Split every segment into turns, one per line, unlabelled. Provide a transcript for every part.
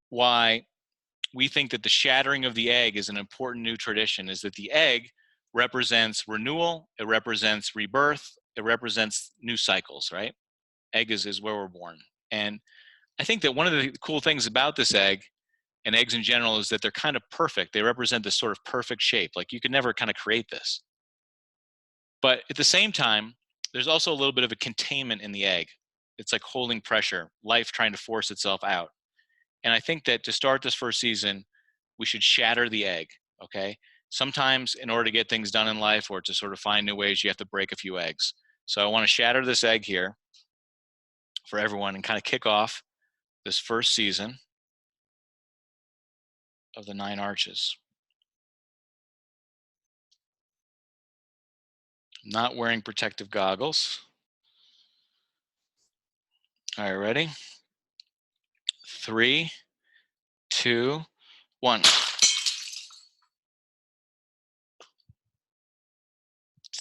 why we think that the shattering of the egg is an important new tradition, is that the egg represents renewal, it represents rebirth, it represents new cycles, right? Egg is where we're born. And I think that one of the cool things about this egg and eggs in general is that they're kind of perfect. They represent this sort of perfect shape. Like you could never kind of create this. But at the same time, there's also a little bit of a containment in the egg. It's like holding pressure, life trying to force itself out. And I think that to start this first season, we should shatter the egg, okay? Sometimes in order to get things done in life or to sort of find new ways, you have to break a few eggs. So I want to shatter this egg here for everyone and kind of kick off this first season of the 9 Arches. I'm not wearing protective goggles. All right, ready? 3, 2, 1. It's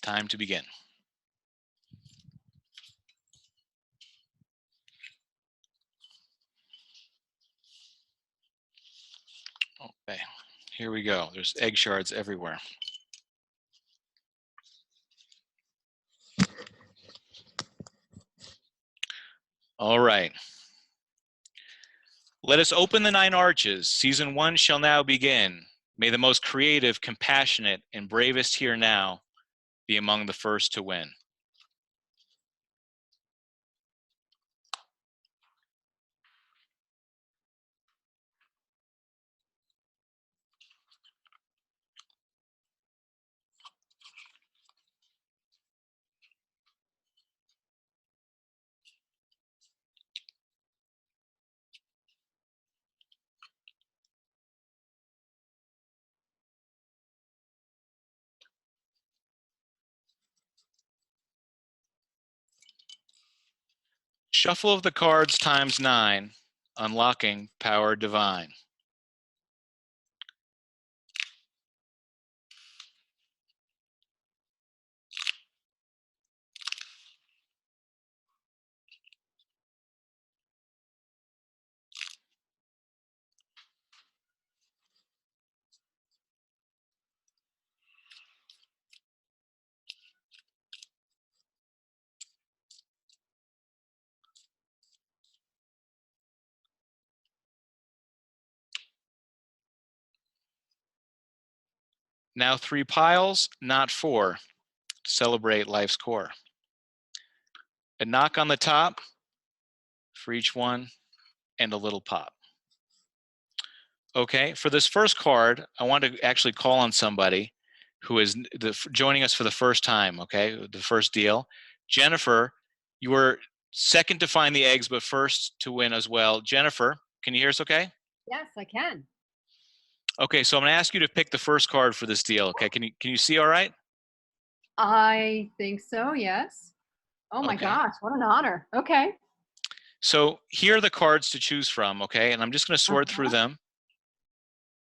time to begin. Okay, here we go. There's egg shards everywhere. All right. Let us open the 9 Arches. Season 1 shall now begin. May the most creative, compassionate, and bravest here now be among the first to win. Shuffle of the cards times 9, unlocking power divine. Now 3 piles, not 4, to celebrate life's core. A knock on the top for each one, and a little pop. Okay, for this first card, I want to actually call on somebody who is joining us for the first time, okay, the first deal. Jennifer, you were second to find the eggs, but first to win as well. Jennifer, can you hear us okay?
Yes, I can.
Okay, so I'm gonna ask you to pick the first card for this deal, okay? Can you see all right?
I think so, yes. Oh my
Okay.
gosh, what an honor. Okay.
So here are the cards to choose from, okay? And I'm just gonna sort through them.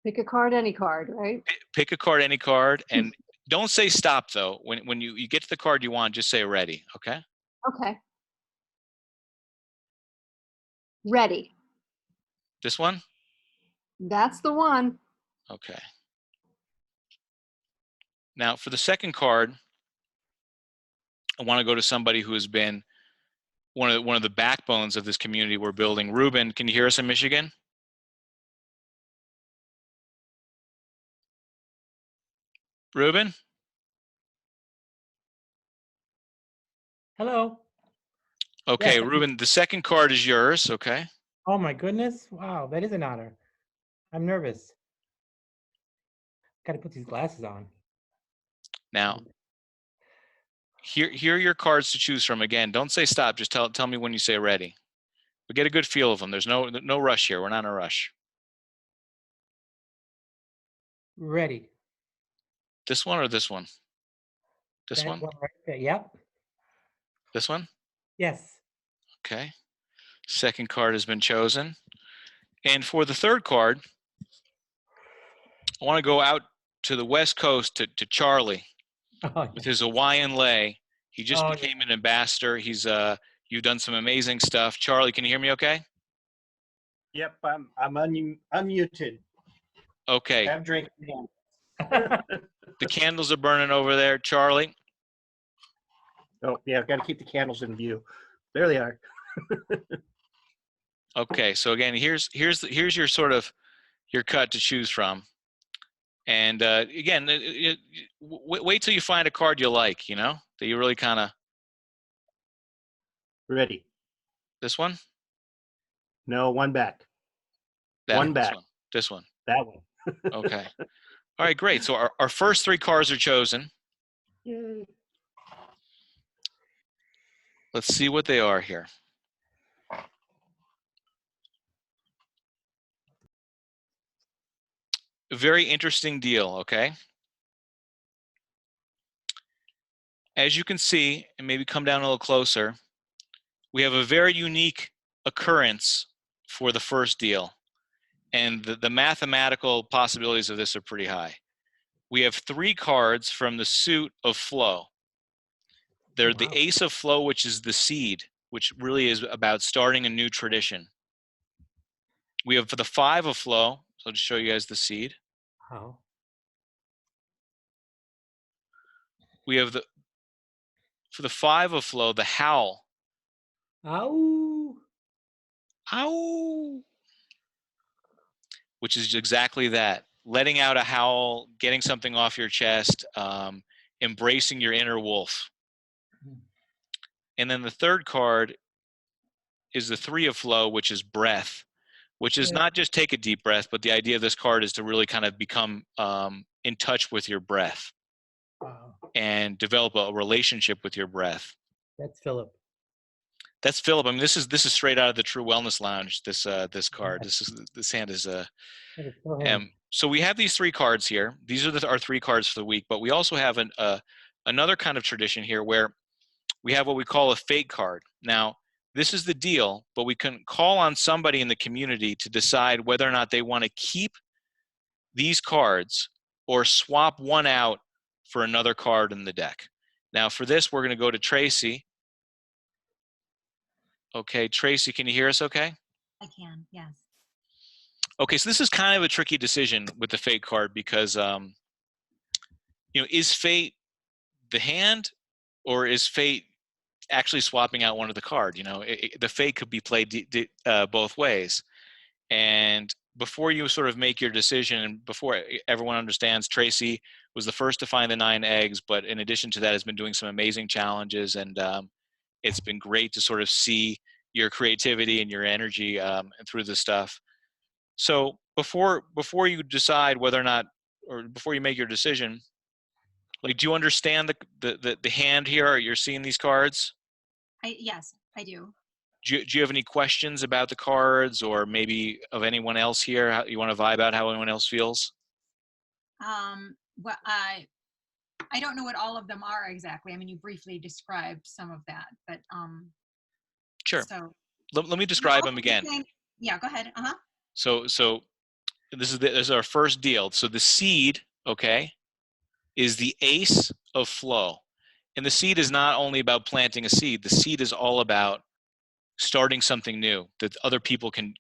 Pick a card, any card, right?
Pick a card, any card, and don't say stop though. When you get to the card you want, just say ready, okay?
Okay. Ready.
This one?
That's the one.
Okay. Now for the second card, I want to go to somebody who has been one of the backbones of this community we're building. Ruben, can you hear us in Michigan? Ruben?
Hello.
Okay,
Yes.
Ruben, the second card is yours, okay?
Oh my goodness. Wow, that is an honor. I'm nervous. Got to put these glasses on.
Now, here are your cards to choose from. Again, don't say stop, just tell me when you say ready. But get a good feel of them. There's no rush here. We're not in a rush.
Ready.
This one or this one? This
That
one?
right there. Yep.
This one?
Yes.
Okay. Second card has been chosen. And for the third card, I want to go out to the West Coast to Charlie with his Hawaiian lei. He just became an ambassador. He's you've done some amazing stuff. Charlie, can you hear me okay?
Yep, I'm unmuted.
Okay,
Have drink. again.
the candles are burning over there, Charlie.
Oh, yeah, got to keep the candles in view. There they are.
Okay, so again, here's your sort of your cut to choose from. And again, wait till you find a card you like, you know, that you really kind of,
Ready.
this one?
No, one back.
That
One
this
back.
one. This one.
That one.
Okay. All right, great. So our first three cards are chosen.
Yay.
Let's see what they are here. A very interesting deal, okay? As you can see, and maybe come down a little closer, we have a very unique occurrence for the first deal. And the mathematical possibilities of this are pretty high. We have three cards from the suit of flow. They're the
Wow.
ace of flow, which is the seed, which really is about starting a new tradition. We have the five of flow. So I'll just show you guys the seed.
Wow.
We have for the five of flow, the howl.
Ow.
Ow! Which is exactly that. Letting out a howl, getting something off your chest, embracing your inner wolf. And then the third card is the three of flow, which is breath, which is
Yeah.
not just take a deep breath, but the idea of this card is to really kind of become in touch with your breath
Wow.
and develop a relationship with your breath.
That's Philip.
That's Philip. I mean, this is straight out of the True Wellness Lounge. This card. This hand is
That is so him.
So we have these three cards here. These are our three cards for the week. But we also have another kind of tradition here where we have what we call a fate card. Now, this is the deal, but we can call on somebody in the community to decide whether or not they want to keep these cards or swap one out for another card in the deck. Now, for this, we're going to go to Tracy. Okay, Tracy, can you hear us okay?
I can, yes.
Okay, so this is kind of a tricky decision with the fate card because, you know, is fate the hand or is fate actually swapping out one of the card? You know, the fate could be played both ways. And before you sort of make your decision, and before everyone understands, Tracy was the first to find the 9 eggs, but in addition to that, has been doing some amazing challenges, and it's been great to sort of see your creativity and your energy through this stuff. So before you decide whether or not, or before you make your decision, like, do you understand the hand here? You're seeing these cards?
Yes, I do.
Do you have any questions about the cards, or maybe of anyone else here? How, you want to vibe out how anyone else feels?
Well, I don't know what all of them are exactly. I mean, you briefly described some of that, but
Sure.
So
Let me describe them again.
Yeah, go ahead.
So this is our first deal. So the seed, okay, is the ace of flow, and the seed is not only about planting a seed. The seed is all about starting something new that other people can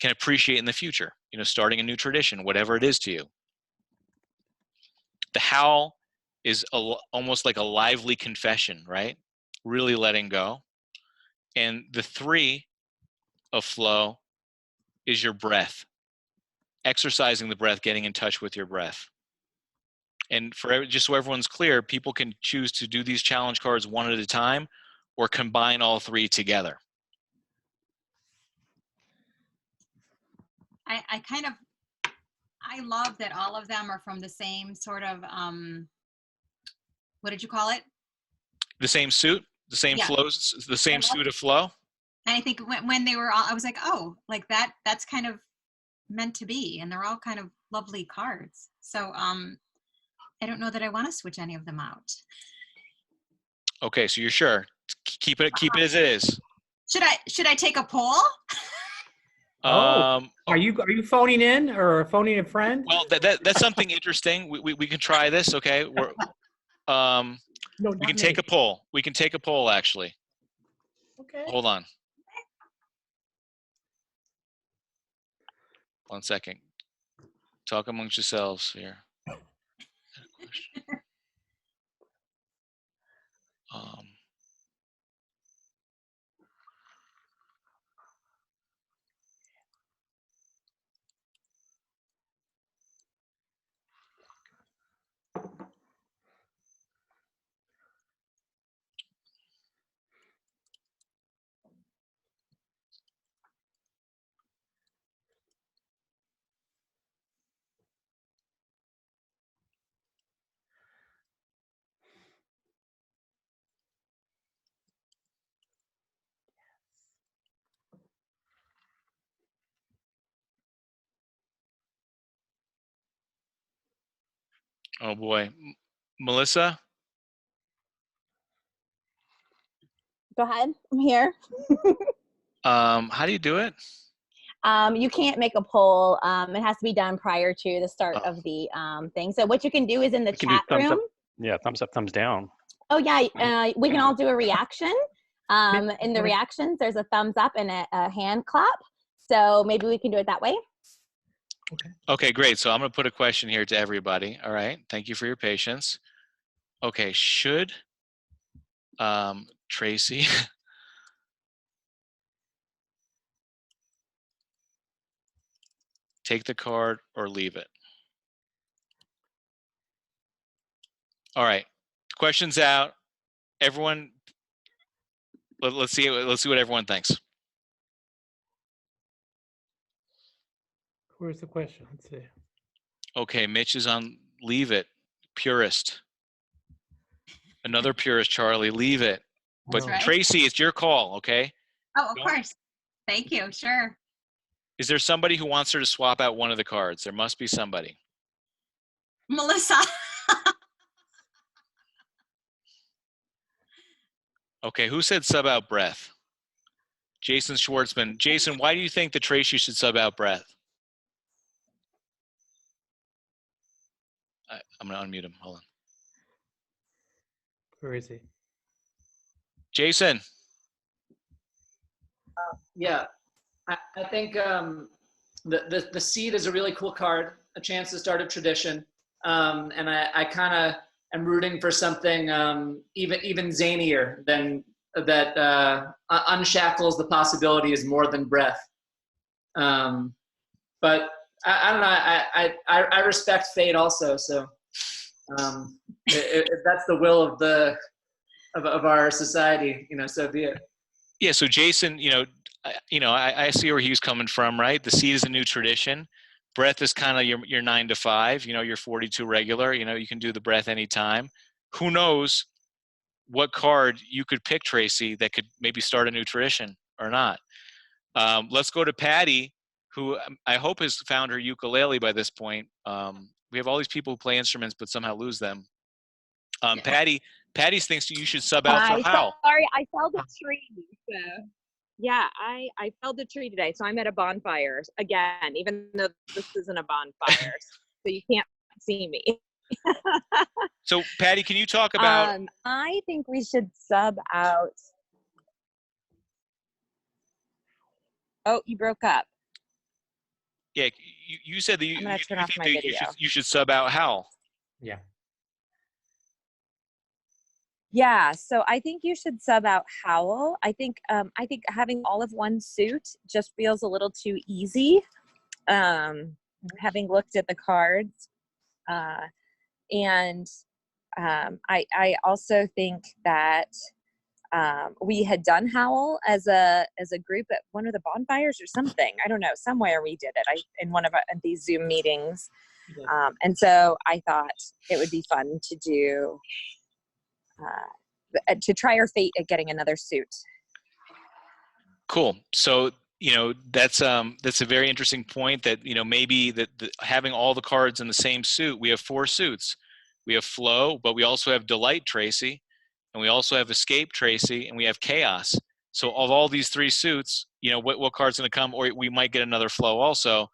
appreciate in the future. You know, starting a new tradition, whatever it is to you. The howl is almost like a lively confession, right? Really letting go. And the three of flow is your breath, exercising the breath, getting in touch with your breath. And just so everyone's clear, people can choose to do these challenge cards one at a time or combine all three together.
I love that all of them are from the same sort of, what did you call it?
The same suit, the same
Yeah.
flows, the same suit of flow.
And I think when they were all, I was like, oh, like that's kind of meant to be. And they're all kind of lovely cards. So I don't know that I want to switch any of them out.
Okay, so you're sure? Keep it as it is.
Should I take a poll?
Are you phoning in or phoning a friend?
Well, that's something interesting. We can try this. Okay,
No,
we can take a poll. We can take a poll, actually.
Okay.
Hold on. 1 second. Talk amongst yourselves here. Um, oh boy. Melissa?
Go ahead. I'm here.
How do you do it?
You can't make a poll. It has to be done prior to the start
Oh.
of the thing. So what you can do is in the
We can do
chat
thumbs
room.
up. Yeah, thumbs up, thumbs down.
Oh yeah, we can all do a reaction. In the reactions, there's a thumbs up and a hand clap. So maybe we can do it that way.
Okay, great. So I'm going to put a question here to everybody. All right. Thank you for your patience. Okay, should Tracy take the card or leave it? All right. Questions out. Everyone, let's see what everyone thinks.
Where's the question? Let's see.
Okay, Mitch is on leave it. Purist. Another purist, Charlie, leave it. But
Oh,
right.
Tracy, it's your call, okay?
Oh, of
Don't-
course. Thank you. Sure.
Is there somebody who wants her to swap out one of the cards? There must be somebody.
Melissa.
Okay, who said sub out breath? Jason Schwartzman. Jason, why do you think that Tracy should sub out breath? I'm going to unmute him. Hold on.
where is he?
Jason.
Yeah, I think the seed is a really cool card, a chance to start a tradition, and I kind of am rooting for something even zanier than that. Unshackles the possibilities more than breath. But I don't know. I respect fate also. So if that's the will of our society, so be it.
Yeah, so Jason, I see where he was coming from, right? The seed is a new tradition. Breath is kind of your 9 to 5, your 42 regular, you can do the breath anytime. Who knows what card you could pick, Tracy, that could maybe start a new tradition or not. Let's go to Patty, who I hope has found her ukulele by this point. We have all these people who play instruments but somehow lose them. Patty thinks you should sub out for Hal.
Sorry, I felled a tree. So. Yeah, I felled a tree today, so I'm at a bonfire again, even though this isn't a bonfire, so you can't see me.
So, Patty, can you talk about?
I think we should sub out. Oh, you broke up.
Yeah, you said that
I'm gonna turn off my
think
video.
you should sub out Hal.
Yeah.
Yeah, so I think you should sub out Howl. I think having all of one suit just feels a little too easy. Having looked at the cards, and I also think that we had done Howl as a group at one of the bonfires or something. I don't know, somewhere we did it. In one of these Zoom meetings, and so I thought it would be fun to do. To try our fate at getting another suit.
Cool. So that's a very interesting point. That maybe that having all the cards in the same suit. We have 4 suits. We have Flow, but we also have Delight Tracy, and we also have Escape Tracy, and we have Chaos. So of all these 3 suits, what card's going to come, or we might get another Flow also.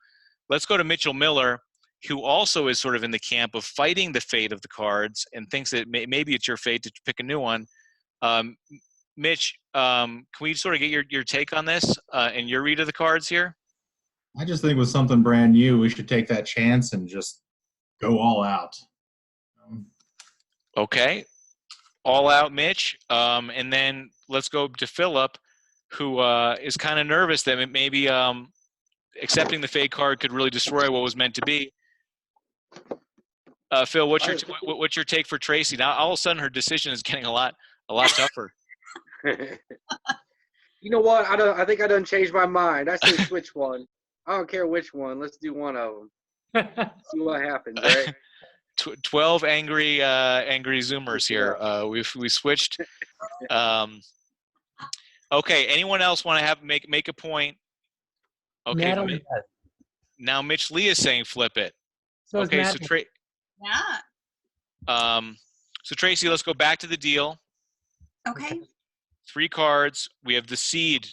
Let's go to Mitchell Miller, who also is sort of in the camp of fighting the fate of the cards and thinks that maybe it's your fate to pick a new one. Mitch, can we sort of get your take on this and your read of the cards here?
I just think with something brand new, we should take that chance and just go all out.
Okay. All out, Mitch. And then let's go to Philip, who is kind of nervous that maybe accepting the fake card could really destroy what was meant to be. Phil, what's your take for Tracy? Now, all of a sudden, her decision is getting a lot tougher.
You know what? I think I done changed my mind. I say switch one. I don't care which one. Let's do one of them. See what happens, right?
12 angry Zoomers here. We switched. Okay. Anyone else want to make a point? Okay.
Natalie does.
Now Mitch Lee is saying flip it.
So is
Okay. So
Natalie.
Yeah.
So Tracy, let's go back to the deal.
Okay.
3 cards. We have the Seed,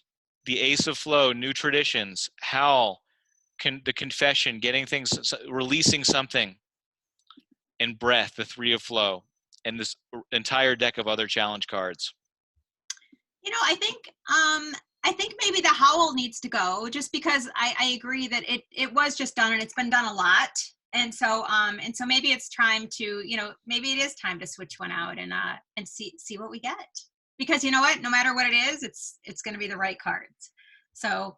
the Ace of Flow, New Traditions, Howl, the Confession, getting things, releasing something, and Breath, the 3 of Flow, and this entire deck of other challenge cards.
You know, I think maybe the Howl needs to go, just because I agree that it was just done and it's been done a lot. And so maybe it's time to, maybe it is time to switch one out and see what we get. Because you know what, no matter what it is, it's going to be the right cards. So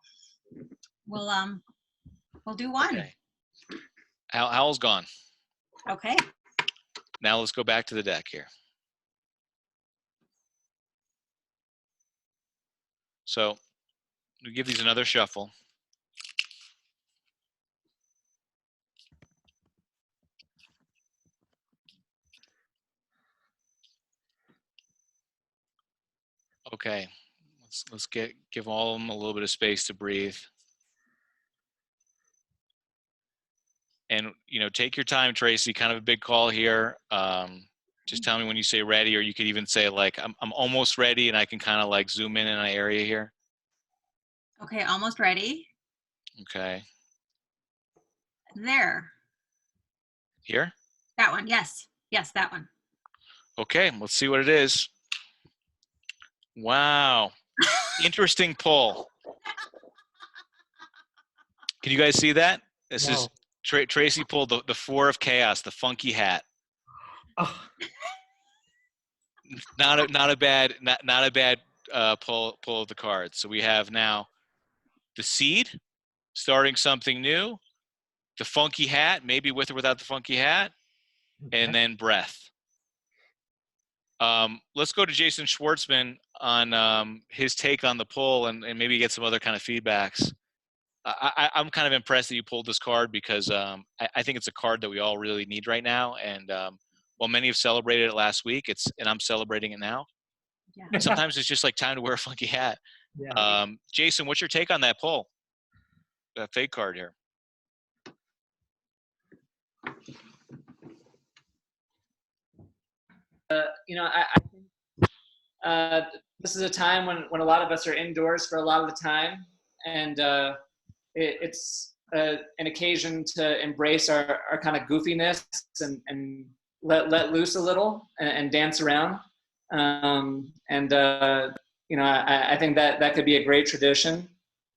we'll do one.
Okay. Howl's gone.
Okay.
Now let's go back to the deck here. So we give these another shuffle. Okay, let's give all of them a little bit of space to breathe. And take your time, Tracy. Kind of a big call here. Just tell me when you say ready, or you could even say like I'm almost ready, and I can kind of like zoom in an area here.
Okay, almost ready.
Okay.
There.
Here?
That one, yes. Yes, that one.
Okay, let's see what it is. Wow. Interesting pull. Can you guys see that? This is Tracy pulled the 4 of Chaos, the funky hat.
Oh.
Not a bad pull of the cards. So we have now the Seed, starting something new, the funky hat, maybe with or without the funky hat, and then Breath. Let's go to Jason Schwartzman on his take on the pull and maybe get some other kind of feedbacks. I'm kind of impressed that you pulled this card because I think it's a card that we all really need right now. And while many have celebrated it last week, and I'm celebrating it now.
Yeah.
Sometimes it's just like time to wear a funky hat.
Yeah.
Jason, what's your take on that pull? That fake card here.
I think this is a time when a lot of us are indoors for a lot of the time, and it's an occasion to embrace our kind of goofiness and let loose a little and dance around. I think that could be a great tradition.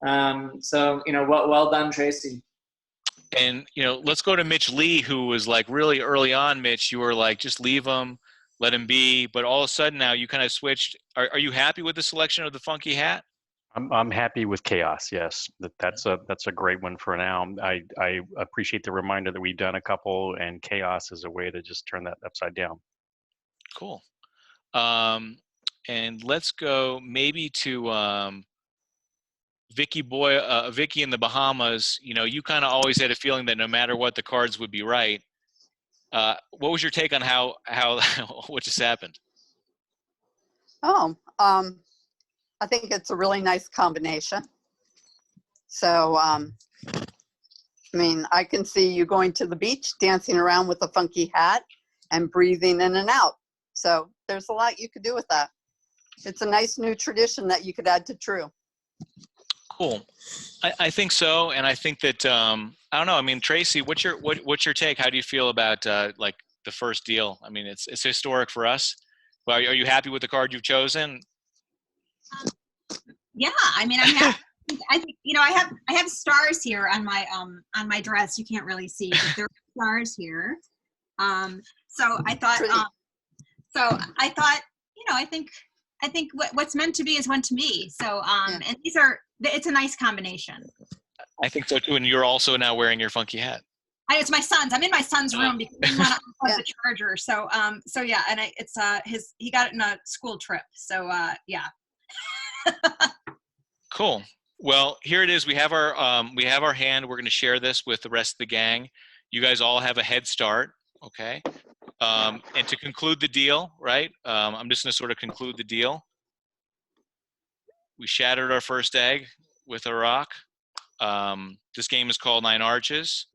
Well done, Tracy.
And, let's go to Mitch Lee, who was like really early on, Mitch, you were like, just leave him, let him be. But all of a sudden now you kind of switched. Are you happy with the selection of the funky hat?
I'm happy with Chaos. Yes, that's a great one for now. I appreciate the reminder that we've done a couple, and Chaos is a way to just turn that upside down.
Cool. And let's go maybe to Vicky in the Bahamas. You kind of always had a feeling that no matter what, the cards would be right. What was your take on how what just happened?
I think it's a really nice combination. So, I can see you going to the beach, dancing around with a funky hat and breathing in and out. So there's a lot you could do with that. It's a nice new tradition that you could add to True.
Cool. I think so. And I think that, I don't know. Tracy, what's your take? How do you feel about like the first deal? It's historic for us. But are you happy with the card you've chosen?
Yeah, I'm happy. I think I have stars here on my dress. You can't really see, but there are stars here. So I thought I think what's meant to be is meant to be. So and it's a nice combination.
I think so too. And you're also now wearing your funky hat.
It's my son's. I'm in my son's room because he went to unplug the charger. So yeah, and it's he got it in a school trip. So yeah.
Cool. Well, here it is. We have our hand. We're going to share this with the rest of the gang. You guys all have a head start, okay? And to conclude the deal, right? I'm just going to sort of conclude the deal. We shattered our first egg with a rock. This game is called Nine Arches,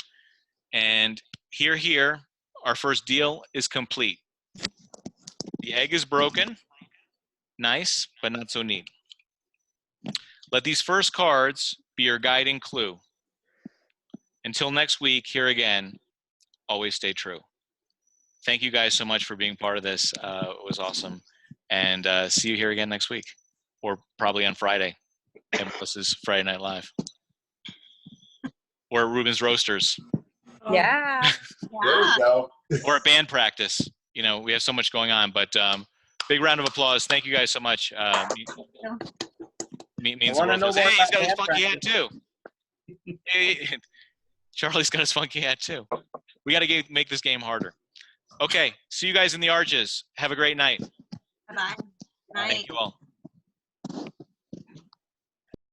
and here, our first deal is complete. The egg is broken. Nice, but not so neat. Let these first cards be your guiding clue. Until next week, here again, always stay true. Thank you guys so much for being part of this. It was awesome. And see you here again next week, or probably on Friday. Melissa's Friday Night Live. Or at Ruben's Roasters.
Yeah.
There you go.
Or at band practice. You know, we have so much going on, but big round of applause. Thank you guys so much. Means the world to us. Hey, he's got his funky hat too. Hey, Charlie's got his funky hat too. We got to make this game harder. Okay, see you guys in the arches. Have a great night.
Bye-bye. Bye.
Thank you all.